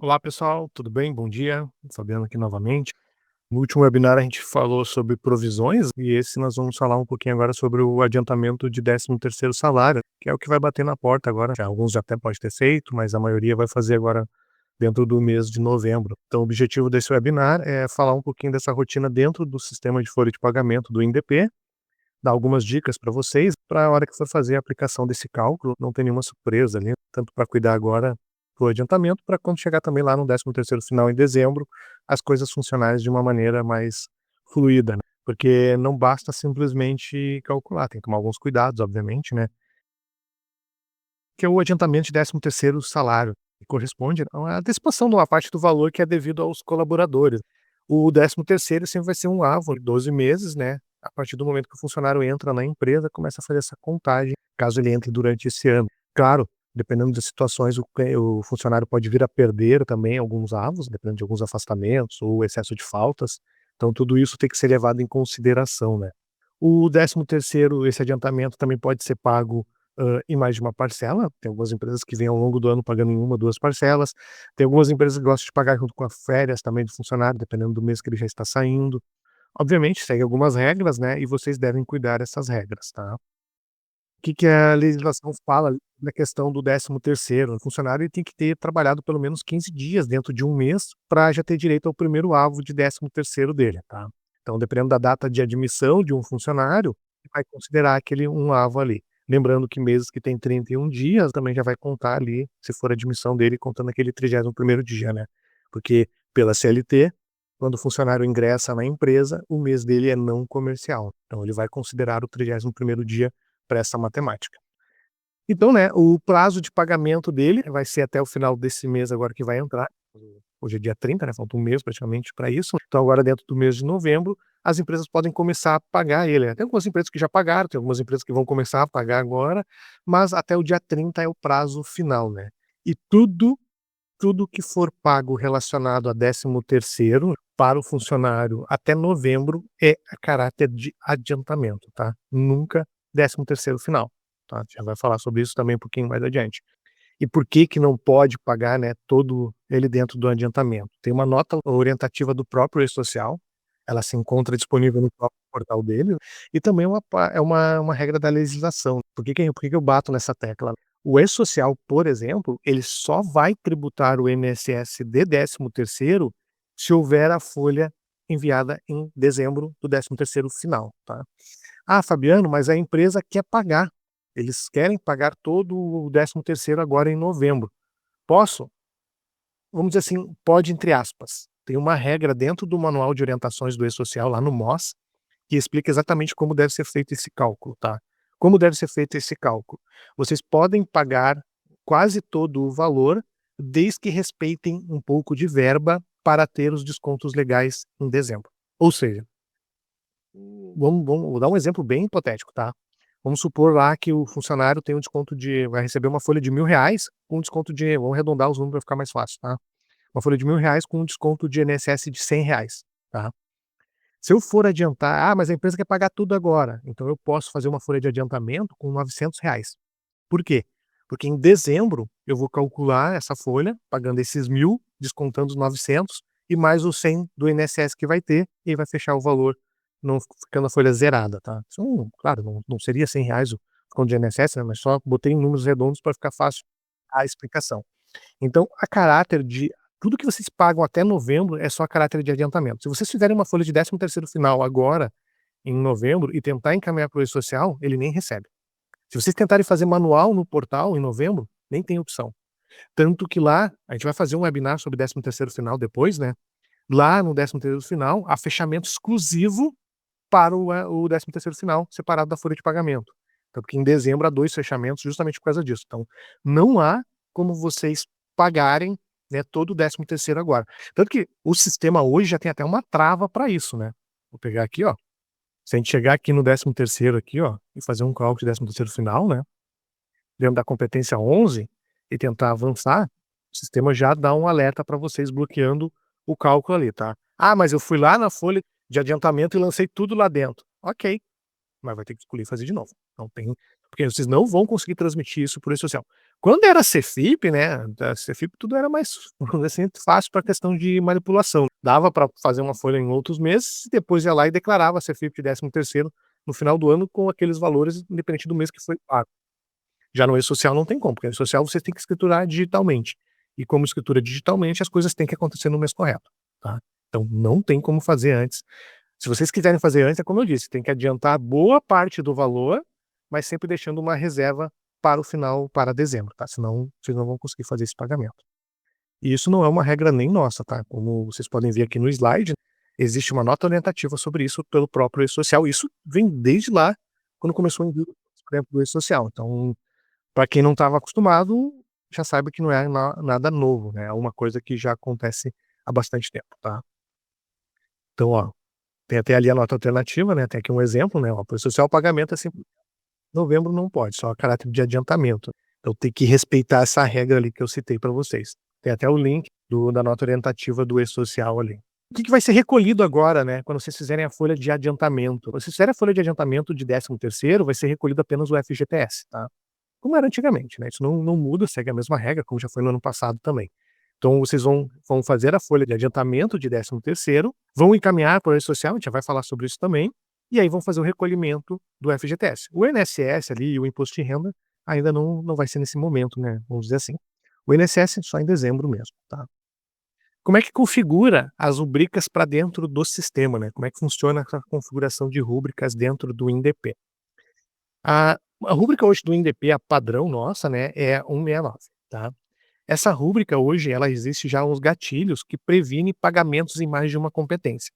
Olá pessoal, tudo bem? Bom dia, Fabiano aqui novamente. No último webinar a gente falou sobre provisões e esse nós vamos falar um pouquinho agora sobre o adiantamento de 13º salário, que é o que vai bater na porta agora. Alguns já até pode ter feito, mas a maioria vai fazer agora dentro do mês de novembro. Então o objetivo desse webinar é falar um pouquinho dessa rotina dentro do sistema de folha de pagamento do INDP, dar algumas dicas para vocês, para a hora que for fazer a aplicação desse cálculo, não ter nenhuma surpresa ali, tanto para cuidar agora do adiantamento, para quando chegar também lá no 13º final em dezembro, as coisas funcionarem de uma maneira mais fluida, né. Porque não basta simplesmente calcular, tem que tomar alguns cuidados, obviamente, né, que é o adiantamento de 13º salário, que corresponde à antecipação de uma parte do valor que é devido aos colaboradores. O 13º sempre vai ser um avo, 12 meses, né, a partir do momento que o funcionário entra na empresa, começa a fazer essa contagem, caso ele entre durante esse ano. Claro, dependendo das situações, o funcionário pode vir a perder também alguns avos, dependendo de alguns afastamentos ou excesso de faltas, então tudo isso tem que ser levado em consideração, né. O 13º, esse adiantamento também pode ser pago em mais de uma parcela. Tem algumas empresas que vêm ao longo do ano pagando em 1, 2 parcelas. Tem algumas empresas que gostam de pagar junto com as férias também do funcionário, dependendo do mês que ele já está saindo. Obviamente, segue algumas regras, né, e vocês devem cuidar dessas regras, tá. O que que a legislação fala na questão do 13º? O funcionário ele tem que ter trabalhado pelo menos 15 dias dentro de um mês para já ter direito ao primeiro avo de 13º dele, tá. Então, dependendo da data de admissão de um funcionário, vai considerar aquele um avo ali. Lembrando que meses que tem 31 dias também já vai contar ali, se for a admissão dele, contando aquele 31º dia, né. Porque pela CLT, quando o funcionário ingressa na empresa, o mês dele é não comercial. Então ele vai considerar o 31º dia para essa matemática. Então, né, o prazo de pagamento dele vai ser até o final desse mês agora que vai entrar. Hoje é dia 30, né, falta um mês praticamente para isso. Então agora dentro do mês de novembro, as empresas podem começar a pagar ele, né. Tem algumas empresas que já pagaram, tem algumas empresas que vão começar a pagar agora, mas até o dia 30 é o prazo final, né. E tudo que for pago relacionado a 13º para o funcionário até novembro é a caráter de adiantamento, tá, nunca 13º final, tá. A gente já vai falar sobre isso também um pouquinho mais adiante. E por que que não pode pagar, né, todo ele dentro do adiantamento? Tem uma nota orientativa do próprio E-Social, ela se encontra disponível no próprio portal dele, e também uma regra da legislação. Por que que eu bato nessa tecla? O E-Social, por exemplo, ele só vai tributar o INSS de 13º se houver a folha enviada em dezembro do 13º final, tá. "Ah, Fabiano, mas a empresa quer pagar, eles querem pagar todo o 13º agora em novembro. Posso?" Vamos dizer assim, pode entre aspas. Tem uma regra dentro do manual de orientações do E-Social, lá no MOS, que explica exatamente como deve ser feito esse cálculo, tá. Como deve ser feito esse cálculo? Vocês podem pagar quase todo o valor, desde que respeitem um pouco de verba para ter os descontos legais em dezembro. Ou seja, vou dar um exemplo bem hipotético, tá. Vamos supor lá que o funcionário tem um desconto de vai receber uma folha de R$ 1.000 com um desconto de vamos arredondar os números para ficar mais fácil, tá. Uma folha de R$ 1.000 com um desconto de INSS de R$ 100, tá. Se eu for adiantar: "Ah, mas a empresa quer pagar tudo agora", então eu posso fazer uma folha de adiantamento com R$ 900. Por quê? Porque em dezembro eu vou calcular essa folha, pagando esses 1.000, descontando os 900 e mais os 100 do INSS que vai ter, e aí vai fechar o valor, não ficando a folha zerada, tá. Isso claro, não seria R$ 100 o desconto de INSS, né, mas só botei em números redondos para ficar fácil a explicação. Então, a caráter de tudo que vocês pagam até novembro é só a caráter de adiantamento. Se vocês fizerem uma folha de 13º final agora, em novembro, e tentar encaminhar para o E-Social, ele nem recebe. Se vocês tentarem fazer manual no portal em novembro, nem tem opção. Tanto que lá, a gente vai fazer um webinar sobre 13º final depois, né, lá no 13º final, há fechamento exclusivo para o 13º final, separado da folha de pagamento. Tanto que em dezembro há 2 fechamentos justamente por causa disso. Então, não há como vocês pagarem, né, todo o 13º agora. Tanto que o sistema hoje já tem até uma trava para isso, né. Vou pegar aqui, ó, se a gente chegar aqui no 13º aqui, ó, e fazer um cálculo de 13º final, né, dentro da competência 11 e tentar avançar, o sistema já dá um alerta para vocês bloqueando o cálculo ali, tá. "Ah, mas eu fui lá na folha de adiantamento e lancei tudo lá dentro". Ok, mas vai ter que escolher fazer de novo. Não tem porque vocês não vão conseguir transmitir isso por E-Social. Quando era Cefip, né, a Cefip tudo era mais, vamos dizer assim, fácil pra questão de manipulação. Dava para fazer uma folha em outros meses e depois ia lá e declarava a Cefip de 13º no final do ano com aqueles valores, independente do mês que foi pago. Já no E-Social não tem como, porque no E-Social você tem que escriturar digitalmente. E como escritura digitalmente, as coisas têm que acontecer no mês correto, tá. Então não tem como fazer antes. Se vocês quiserem fazer antes, é como eu disse, tem que adiantar boa parte do valor, mas sempre deixando uma reserva para o final, para dezembro, tá, senão vocês não vão conseguir fazer esse pagamento. E isso não é uma regra nem nossa, tá, como vocês podem ver aqui no slide, existe uma nota orientativa sobre isso pelo próprio E-Social, isso vem desde lá, quando começou o envio, por exemplo, do E-Social. Então, para quem não estava acostumado, já sabe que não é nada novo, né, é uma coisa que já acontece há bastante tempo, tá. Então, ó, tem até ali a nota alternativa, né, tem aqui um exemplo, né, ó, para o social o pagamento é sempre novembro não pode, só a caráter de adiantamento. Então tem que respeitar essa regra ali que eu citei para vocês. Tem até o link da nota orientativa do E-Social ali. O que vai ser recolhido agora, né, quando vocês fizerem a folha de adiantamento? Quando vocês fizerem a folha de adiantamento de 13º, vai ser recolhido apenas o FGTS, tá? Como era antigamente, né, isso não muda, segue a mesma regra, como já foi no ano passado também. Então vocês vão fazer a folha de adiantamento de 13º, vão encaminhar para o E-Social, a gente já vai falar sobre isso também, e aí vão fazer o recolhimento do FGTS. O INSS ali e o imposto de renda ainda não vai ser nesse momento, né, vamos dizer assim. O INSS só em dezembro mesmo, tá. Como é que configura as rubricas para dentro do sistema, né, como é que funciona essa configuração de rúbricas dentro do INDP? A rúbrica hoje do INDP, a padrão nossa, né, é 169, tá. Essa rúbrica hoje, ela existe já uns gatilhos que previne pagamentos em mais de uma competência.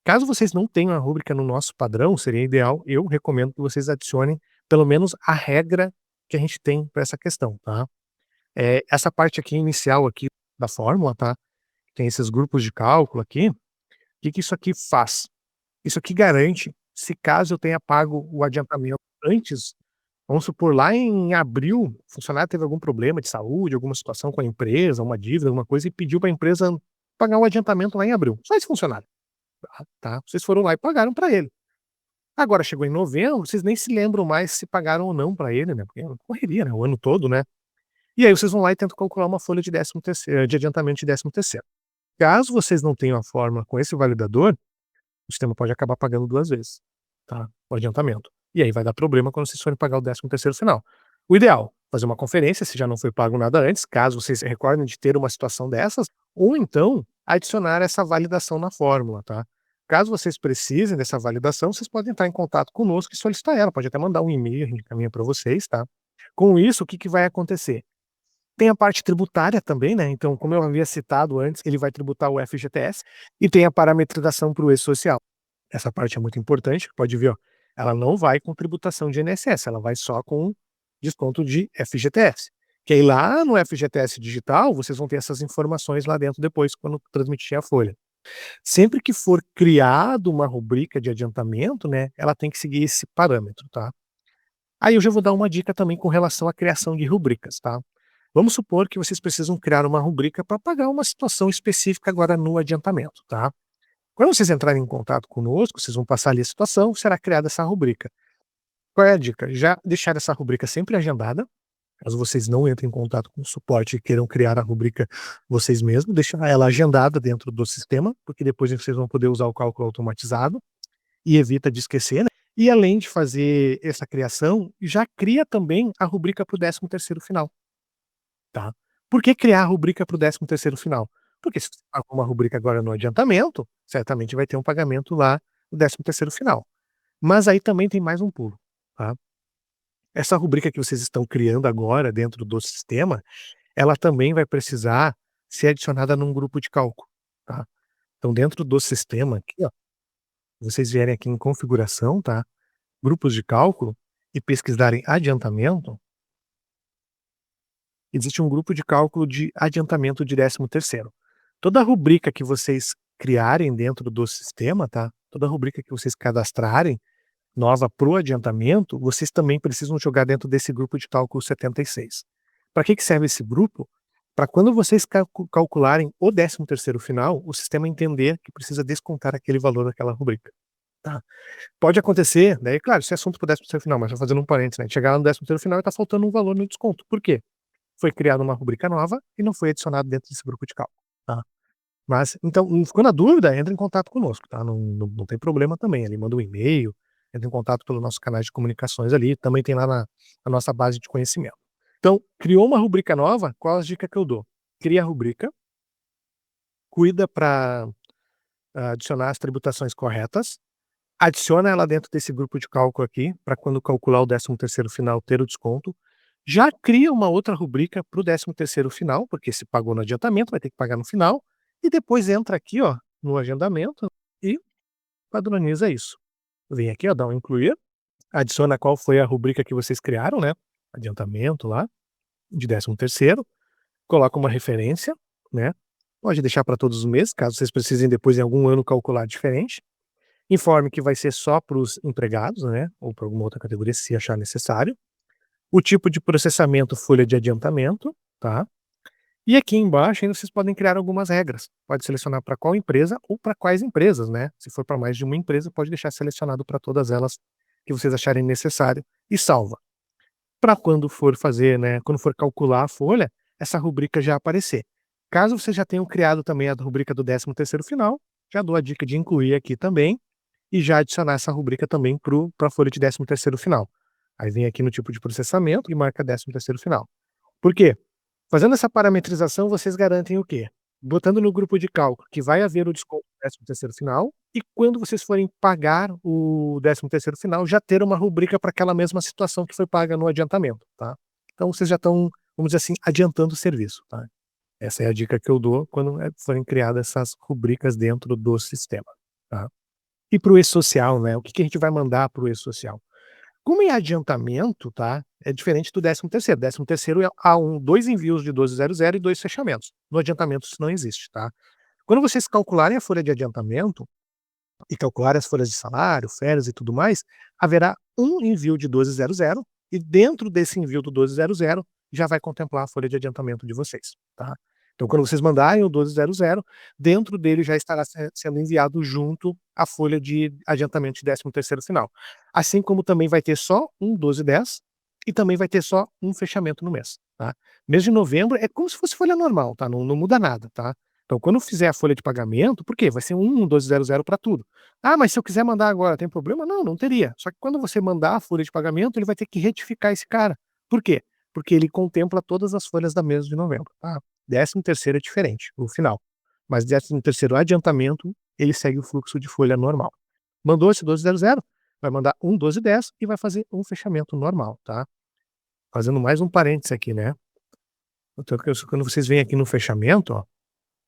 Caso vocês não tenham a rúbrica no nosso padrão, seria ideal, eu recomendo que vocês adicionem pelo menos a regra que a gente tem para essa questão, tá. Essa parte aqui inicial aqui da fórmula, tá, tem esses grupos de cálculo aqui, o que que isso aqui faz? Isso aqui garante, se caso eu tenha pago o adiantamento antes, vamos supor, lá em abril, o funcionário teve algum problema de saúde, alguma situação com a empresa, uma dívida, alguma coisa, e pediu para a empresa pagar o adiantamento lá em abril. Só esse funcionário. Tá? Vocês foram lá e pagaram para ele. Agora chegou em novembro, vocês nem se lembram mais se pagaram ou não para ele, né? Porque é uma correria, né? O ano todo, né? E aí vocês vão lá e tentam calcular uma folha de 13º, de adiantamento de 13º. Caso vocês não tenham a fórmula com esse validador, o sistema pode acabar pagando 2 vezes, tá, o adiantamento. E aí vai dar problema quando vocês forem pagar o 13º final. O ideal, fazer uma conferência, se já não foi pago nada antes, caso vocês se recordem de ter uma situação dessas, ou então adicionar essa validação na fórmula, tá. Caso vocês precisem dessa validação, vocês podem entrar em contato conosco e solicitar ela, pode até mandar um e-mail, a gente encaminha para vocês, tá. Com isso, o que que vai acontecer? Tem a parte tributária também, né, então como eu havia citado antes, ele vai tributar o FGTS, e tem a parametrização para o E-Social. Essa parte é muito importante, pode ver, ó, ela não vai com tributação de INSS, ela vai só com desconto de FGTS. Que aí lá no FGTS digital, vocês vão ter essas informações lá dentro depois, quando transmitir a folha. Sempre que for criado uma rubrica de adiantamento, né, ela tem que seguir esse parâmetro, tá? Aí eu já vou dar uma dica também com relação à criação de rubricas, tá? Vamos supor que vocês precisam criar uma rubrica para pagar uma situação específica agora no adiantamento, tá? Quando vocês entrarem em contato conosco, vocês vão passar ali a situação, será criada essa rubrica. Qual é a dica? Já deixar essa rubrica sempre agendada, caso vocês não entrem em contato com o suporte e queiram criar a rubrica vocês mesmos, deixar ela agendada dentro do sistema, porque depois vocês vão poder usar o cálculo automatizado e evita de esquecer, né? E além de fazer essa criação, já cria também a rubrica para o 13º final, tá? Por que criar a rubrica para o 13º final? Porque se você pagou uma rubrica agora no adiantamento, certamente vai ter um pagamento lá no 13º final. Mas aí também tem mais um pulo, tá? Essa rubrica que vocês estão criando agora dentro do sistema, ela também vai precisar ser adicionada num grupo de cálculo, tá? Então dentro do sistema aqui, ó, vocês vierem aqui em configuração, tá? Grupos de cálculo e pesquisarem adiantamento, existe um grupo de cálculo de adiantamento de 13º. Toda rubrica que vocês criarem dentro do sistema, tá? Toda rubrica que vocês cadastrarem nova para o adiantamento, vocês também precisam jogar dentro desse grupo de cálculo 76. Para que serve esse grupo? Para quando vocês calcularem o 13º final, o sistema entender que precisa descontar aquele valor daquela rubrica, tá? Pode acontecer, daí claro, isso é assunto para o 13º final, mas só fazendo um parênteses, né, chegar lá no 13º final e tá faltando um valor no desconto. Por quê? foi criada uma rubrica nova e não foi adicionado dentro desse grupo de cálculo, tá. Mas então, ficou na dúvida, entra em contato conosco, tá, não tem problema também, ali manda um e-mail, entra em contato pelo nosso canais de comunicações ali, também tem lá na nossa base de conhecimento. Então, criou uma rubrica nova, qual a dica que eu dou? Cria a rubrica, cuida para adicionar as tributações corretas, adiciona ela dentro desse grupo de cálculo aqui, para quando calcular o 13º final ter o desconto. Já cria uma outra rubrica para o 13º final, porque se pagou no adiantamento, vai ter que pagar no final, e depois entra aqui, ó, no agendamento e padroniza isso. Vem aqui, ó, dá um incluir, adiciona qual foi a rubrica que vocês criaram, né, adiantamento lá, de 13º, coloca uma referência, né, pode deixar para todos os meses, caso vocês precisem depois em algum ano calcular diferente. Informe que vai ser só para os empregados, né, ou para alguma outra categoria, se achar necessário. O tipo de processamento, folha de adiantamento, tá? E aqui embaixo ainda vocês podem criar algumas regras. Pode selecionar para qual empresa ou para quais empresas, né? Se for para mais de uma empresa, pode deixar selecionado para todas elas que vocês acharem necessário e salva. Para quando for fazer, né, quando for calcular a folha, essa rubrica já aparecer. Caso vocês já tenham criado também a rubrica do 13º final, já dou a dica de incluir aqui também e já adicionar essa rubrica também para a folha de 13º final. Aí vem aqui no tipo de processamento e marca 13º final. Por quê? Fazendo essa parametrização, vocês garantem o quê? Botando no grupo de cálculo que vai haver o desconto do 13º final e quando vocês forem pagar o 13º final, já ter uma rubrica para aquela mesma situação que foi paga no adiantamento, tá? Então vocês já estão, vamos dizer assim, adiantando o serviço, tá? Essa é a dica que eu dou quando forem criadas essas rubricas dentro do sistema, tá? E para o e-social, né, o que a gente vai mandar para o e-social? Como é adiantamento, tá, é diferente do 13º. 13º há 2 envios de 1200 e 2 fechamentos. No adiantamento isso não existe, tá. Quando vocês calcularem a folha de adiantamento e calcularem as folhas de salário, férias e tudo mais, haverá um envio de 1200 e dentro desse envio do 1200 já vai contemplar a folha de adiantamento de vocês, tá. Então quando vocês mandarem o 1200, dentro dele já estará sendo enviado junto a folha de adiantamento de 13º final. Assim como também vai ter só um 1210 e também vai ter só um fechamento no mês, tá. Mês de novembro é como se fosse folha normal, tá, não muda nada, tá. Então quando fizer a folha de pagamento, por quê? Vai ser um 1200 para tudo. "Ah, mas se eu quiser mandar agora, tem problema?" Não, não teria. Só que quando você mandar a folha de pagamento, ele vai ter que retificar esse cara. Por quê? Porque ele contempla todas as folhas da mês de novembro, tá. 13º é diferente, o final. Mas 13º adiantamento, ele segue o fluxo de folha normal. Mandou esse 1200, vai mandar um 1210 e vai fazer um fechamento normal, tá. Fazendo mais um parêntese aqui, né. Então quando vocês vêm aqui no fechamento, ó,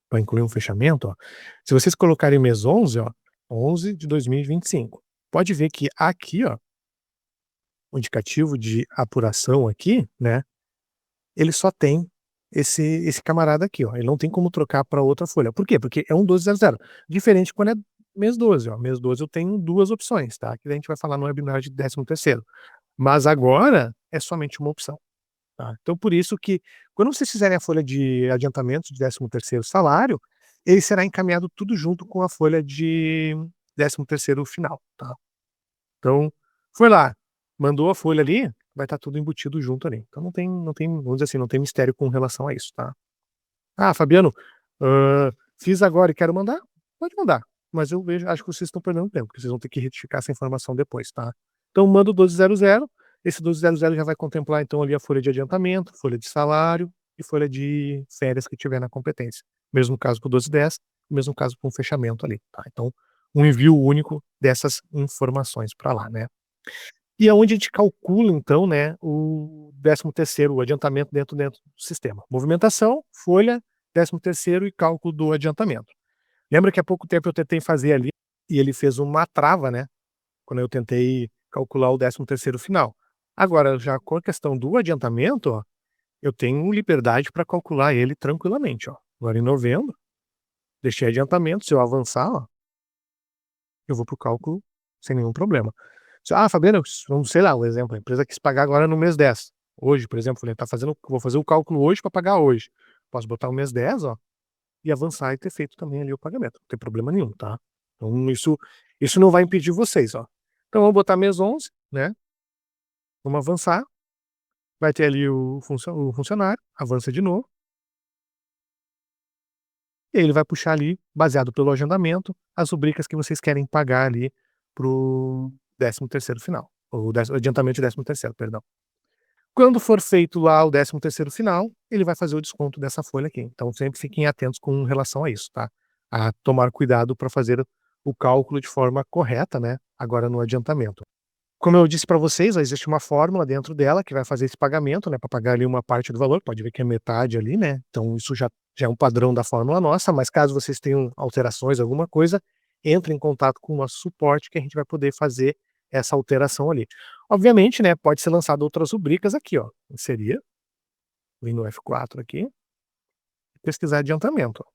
para incluir um fechamento, ó, se vocês colocarem mês 11, ó, 11 de 2025, pode ver que aqui, ó, o indicativo de apuração aqui, né, ele só tem esse camarada aqui, ó, ele não tem como trocar para outra folha. Por quê? Porque é um 1200, diferente quando é mês 12, ó, mês 12 eu tenho 2 opções, tá, que a gente vai falar no webinar de 13º, mas agora é somente uma opção, tá. Então por isso que, quando vocês fizerem a folha de adiantamento de 13º salário, ele será encaminhado tudo junto com a folha de 13º final, tá. Então, foi lá, mandou a folha ali, vai estar tudo embutido junto ali. Então não tem, vamos dizer assim, não tem mistério com relação a isso, tá. "Ah, Fabiano, fiz agora e quero mandar", pode mandar, mas eu acho que vocês estão perdendo tempo, porque vocês vão ter que retificar essa informação depois, tá. Então manda o 1200, esse 1200 já vai contemplar então ali a folha de adiantamento, folha de salário e folha de férias que tiver na competência. Mesmo caso para o 1210, mesmo caso para um fechamento ali, tá. Então, um envio único dessas informações para lá, né. E aonde a gente calcula então, né, o 13º, o adiantamento dentro do sistema. Movimentação, folha, 13º e cálculo do adiantamento. Lembra que há pouco tempo eu tentei fazer ali, e ele fez uma trava, né, quando eu tentei calcular o 13º final. Agora já com a questão do adiantamento, ó, eu tenho liberdade para calcular ele tranquilamente, ó. Agora em novembro, deixei adiantamento, se eu avançar, ó, eu vou para o cálculo sem nenhum problema. "Ah, Fabiano, vamos, sei lá, um exemplo, a empresa quis pagar agora no mês 10. Hoje, por exemplo, falei: vou fazer o cálculo hoje para pagar hoje". Posso botar o mês 10, ó, e avançar e ter feito também ali o pagamento, não tem problema nenhum, tá. Então isso não vai impedir vocês, ó. Então vamos botar mês 11, né, vamos avançar, vai ter ali o funcionário, avança de novo, e aí ele vai puxar ali, baseado pelo agendamento, as rubricas que vocês querem pagar ali para o 13º final, ou adiantamento de 13º, perdão. Quando for feito lá o 13º final, ele vai fazer o desconto dessa folha aqui. Então sempre fiquem atentos com relação a isso, tá? A tomar cuidado para fazer o cálculo de forma correta, né, agora no adiantamento. Como eu disse para vocês, existe uma fórmula dentro dela que vai fazer esse pagamento, né, para pagar ali uma parte do valor, pode ver que é metade ali, né, então isso já é um padrão da fórmula nossa, mas caso vocês tenham alterações, alguma coisa, entre em contato com o nosso suporte que a gente vai poder fazer essa alteração ali. Obviamente, né, pode ser lançado outras rubricas aqui, ó, inserir, vem no F4 aqui, pesquisar adiantamento, ó.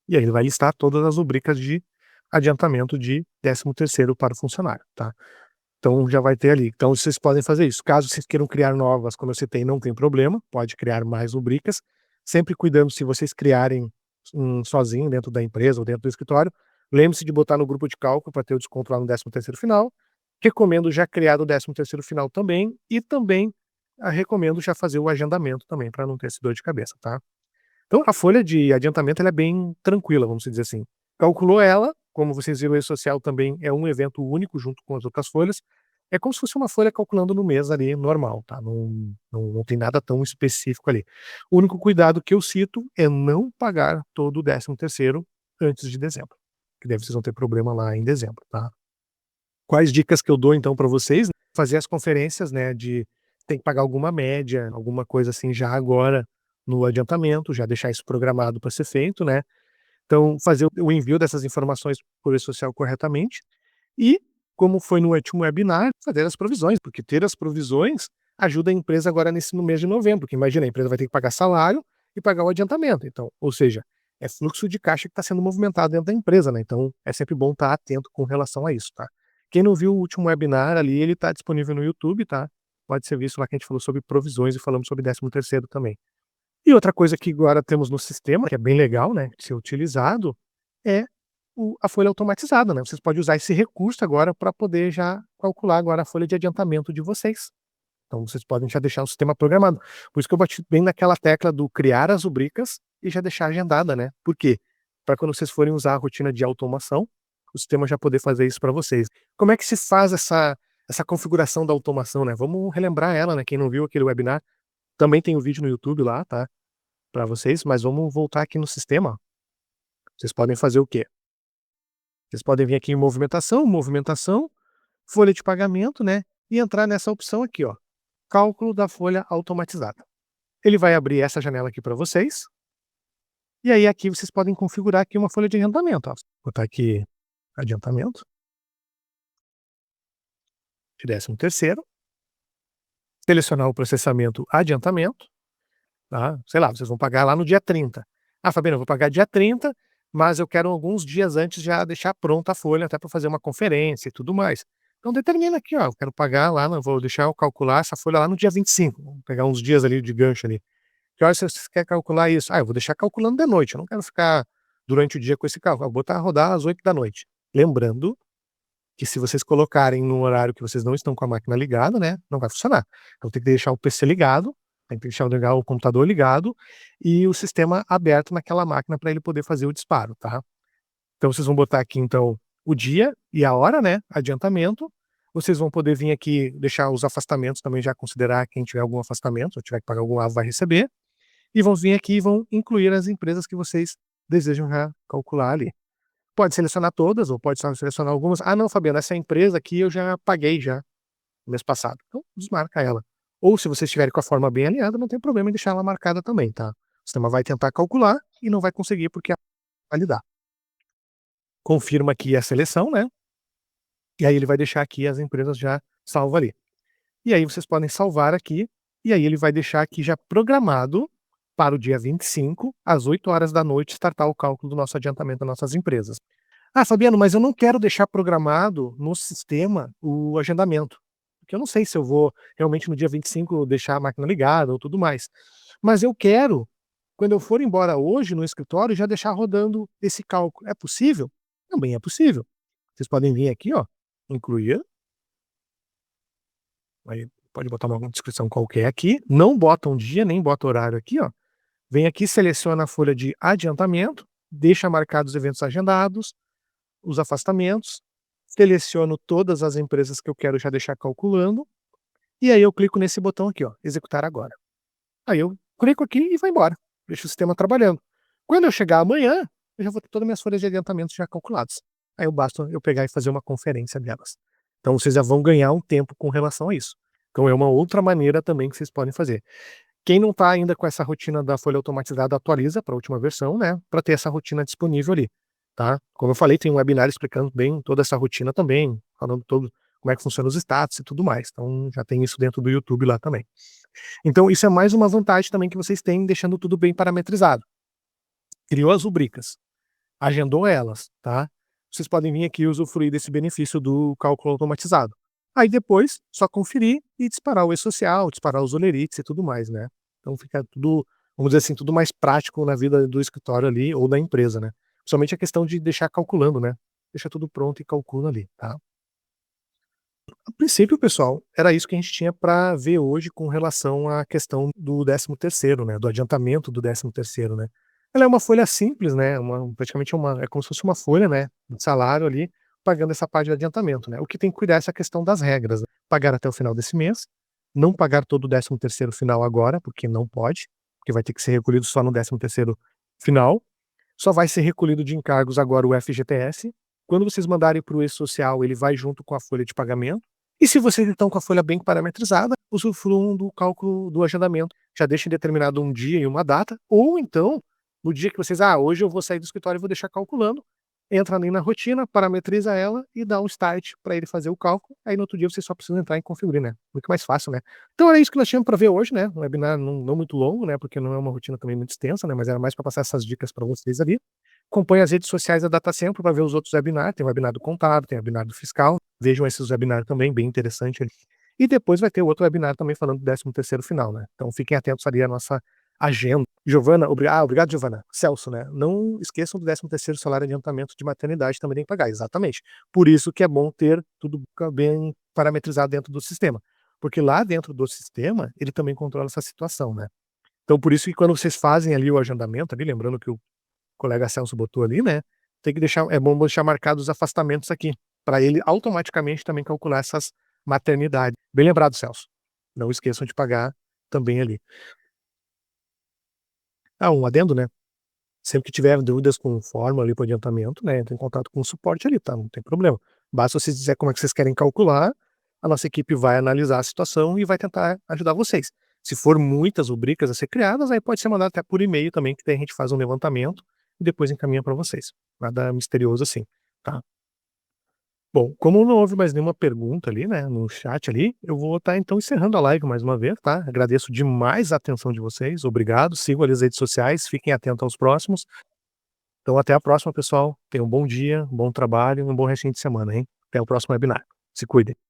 E aí ele vai listar todas as rubricas de adiantamento de 13º para o funcionário, tá? Então já vai ter ali. Então vocês podem fazer isso. Caso vocês queiram criar novas, como eu citei, não tem problema, pode criar mais rubricas, sempre cuidando se vocês criarem sozinho dentro da empresa ou dentro do escritório, lembre-se de botar no grupo de cálculo para ter o desconto lá no 13º final. Recomendo já criar o 13º final também e também recomendo já fazer o agendamento também para não ter esse dor de cabeça, tá? Então a folha de adiantamento ela é bem tranquila, vamos dizer assim. Calculou ela, como vocês viram, o E-Social também é um evento único junto com as outras folhas, é como se fosse uma folha calculando no mês ali normal, tá, não tem nada tão específico ali. O único cuidado que eu cito é não pagar todo o 13º antes de dezembro, que daí vocês vão ter problema lá em dezembro, tá. Quais dicas que eu dou então para vocês? Fazer as conferências, né, de tem que pagar alguma média, alguma coisa assim já agora no adiantamento, já deixar isso programado para ser feito, né. Então fazer o envio dessas informações por E-Social corretamente e, como foi no último webinar, fazer as provisões, porque ter as provisões ajuda a empresa agora no mês de novembro, porque imagina, a empresa vai ter que pagar salário e pagar o adiantamento, então, ou seja, é fluxo de caixa que está sendo movimentado dentro da empresa, né, então é sempre bom estar atento com relação a isso, tá. Quem não viu o último webinar ali, ele está disponível no YouTube, tá, pode ser visto lá que a gente falou sobre provisões e falamos sobre 13º também. E outra coisa que agora temos no sistema, que é bem legal, né, de ser utilizado, é a folha automatizada, né, vocês podem usar esse recurso agora para poder já calcular agora a folha de adiantamento de vocês. Então vocês podem já deixar o sistema programado. Por isso que eu bati bem naquela tecla do criar as rubricas e já deixar agendada, né. Por quê? Para quando vocês forem usar a rotina de automação, o sistema já poder fazer isso para vocês. Como é que se faz essa configuração da automação, né? Vamos relembrar ela, né, quem não viu aquele webinar, também tem o vídeo no YouTube lá, tá, para vocês, mas vamos voltar aqui no sistema. Vocês podem fazer o quê? Vocês podem vir aqui em movimentação, folha de pagamento, né, e entrar nessa opção aqui, ó, cálculo da folha automatizada. Ele vai abrir essa janela aqui para vocês, e aí aqui vocês podem configurar aqui uma folha de adiantamento, ó. Vou botar aqui adiantamento de 13º, selecionar o processamento adiantamento, tá, sei lá, vocês vão pagar lá no dia 30. "Ah, Fabiano, eu vou pagar dia 30, mas eu quero alguns dias antes já deixar pronta a folha até para fazer uma conferência e tudo mais". Então determina aqui, ó, eu quero pagar lá, não vou deixar eu calcular essa folha lá no dia 25, vamos pegar uns dias ali de gancho ali. Que horas você quer calcular isso? "Ah, eu vou deixar calculando de noite, eu não quero ficar durante o dia com esse cálculo, eu vou botar rodar às 20h". Lembrando que se vocês colocarem num horário que vocês não estão com a máquina ligada, né, não vai funcionar. Então tem que deixar o PC ligado, tem que deixar ligar o computador ligado e o sistema aberto naquela máquina para ele poder fazer o disparo, tá. Então vocês vão botar aqui então o dia e a hora, né, adiantamento, vocês vão poder vir aqui deixar os afastamentos também já considerar quem tiver algum afastamento, ou tiver que pagar algum AVO vai receber, e vão vir aqui e vão incluir as empresas que vocês desejam já calcular ali. Pode selecionar todas ou pode só selecionar algumas. "Ah não, Fabiano, essa empresa aqui eu já paguei já, no mês passado". Então desmarca ela. Ou se vocês estiverem com a forma bem alinhada, não tem problema em deixar ela marcada também, tá. O sistema vai tentar calcular e não vai conseguir porque a validar. Confirma aqui a seleção, né, e aí ele vai deixar aqui as empresas já salvo ali. E aí vocês podem salvar aqui, e aí ele vai deixar aqui já programado para o dia 25, às 20h, startar o cálculo do nosso adiantamento das nossas empresas. "Ah, Fabiano, mas eu não quero deixar programado no sistema o agendamento, porque eu não sei se eu vou realmente no dia 25 deixar a máquina ligada ou tudo mais. Mas eu quero, quando eu for embora hoje no escritório, já deixar rodando esse cálculo. É possível?". Também é possível. Vocês podem vir aqui, ó, incluir, aí pode botar uma descrição qualquer aqui, não bota um dia, nem bota horário aqui, ó. Vem aqui, seleciona a folha de adiantamento, deixa marcados os eventos agendados, os afastamentos, seleciono todas as empresas que eu quero já deixar calculando, e aí eu clico nesse botão aqui, ó, executar agora. Aí eu clico aqui e vou embora, deixo o sistema trabalhando. Quando eu chegar amanhã, eu já vou ter todas as minhas folhas de adiantamento já calculadas. Aí basta eu pegar e fazer uma conferência delas. Então vocês já vão ganhar um tempo com relação a isso. Então é uma outra maneira também que vocês podem fazer. Quem não está ainda com essa rotina da folha automatizada, atualiza para a última versão, né, para ter essa rotina disponível ali, tá. Como eu falei, tem um webinar explicando bem toda essa rotina também, falando todo como é que funciona os status e tudo mais, então já tem isso dentro do YouTube lá também. Então isso é mais uma vantagem também que vocês têm, deixando tudo bem parametrizado. Criou as rubricas, agendou elas, tá. Vocês podem vir aqui e usufruir desse benefício do cálculo automatizado. Aí depois, só conferir e disparar o e-social, disparar os olerites e tudo mais, né. Então fica tudo, vamos dizer assim, tudo mais prático na vida do escritório ali ou da empresa, né. Principalmente a questão de deixar calculando, né. Deixa tudo pronto e calcula ali, tá. A princípio, pessoal, era isso que a gente tinha para ver hoje com relação à questão do 13º, né, do adiantamento do 13º, né. Ela é uma folha simples, né, praticamente é como se fosse uma folha, né, de salário ali, pagando essa parte de adiantamento, né. O que tem que cuidar é essa questão das regras, né. Pagar até o final desse mês, não pagar todo o 13º final agora, porque não pode, porque vai ter que ser recolhido só no 13º final. Só vai ser recolhido de encargos agora o FGTS. Quando vocês mandarem para o e-social, ele vai junto com a folha de pagamento. E se vocês estão com a folha bem parametrizada, usufruam do cálculo do agendamento. Já deixem determinado um dia e uma data, ou então, no dia que vocês, hoje eu vou sair do escritório e vou deixar calculando, entra ali na rotina, parametriza ela e dá um start para ele fazer o cálculo. Aí no outro dia vocês só precisam entrar e configurar, né? Muito mais fácil, né? Então era isso que nós tínhamos para ver hoje, né? Um webinar não muito longo, né? Porque não é uma rotina também muito extensa, né? Mas era mais para passar essas dicas para vocês ali. Acompanhe as redes sociais da DataSempo para ver os outros webinars. Tem o webinar do contábil, tem o webinar do fiscal. Vejam esses webinars também, bem interessante ali. E depois vai ter outro webinar também falando do 13º final, né? Então fiquem atentos ali à nossa agenda. Giovana, obrigado, Giovana. Celso, né? Não esqueçam do 13º salário de adiantamento de maternidade, também tem que pagar, exatamente. Por isso que é bom ter tudo bem parametrizado dentro do sistema. Porque lá dentro do sistema, ele também controla essa situação, né? Então por isso que quando vocês fazem ali o agendamento, ali, lembrando que o colega Celso botou ali, né, tem que deixar, é bom deixar marcados os afastamentos aqui, para ele automaticamente também calcular essas maternidades. Bem lembrado, Celso. Não esqueçam de pagar também ali. Um adendo, né, sempre que tiver dúvidas com fórmula ali para adiantamento, né, entre em contato com o suporte ali, tá, não tem problema. Basta vocês dizer como é que vocês querem calcular, a nossa equipe vai analisar a situação e vai tentar ajudar vocês. Se for muitas rubricas a ser criadas, aí pode ser mandado até por e-mail também, que daí a gente faz um levantamento e depois encaminha para vocês. Nada misterioso assim, tá? Bom, como não houve mais nenhuma pergunta ali, né, no chat ali, eu vou estar então encerrando a live mais uma vez, tá? Agradeço demais a atenção de vocês, obrigado, sigam ali as redes sociais, fiquem atentos aos próximos. Então até a próxima, pessoal. Tenham um bom dia, um bom trabalho e um bom restinho de semana, hein? Até o próximo webinar. Se cuidem.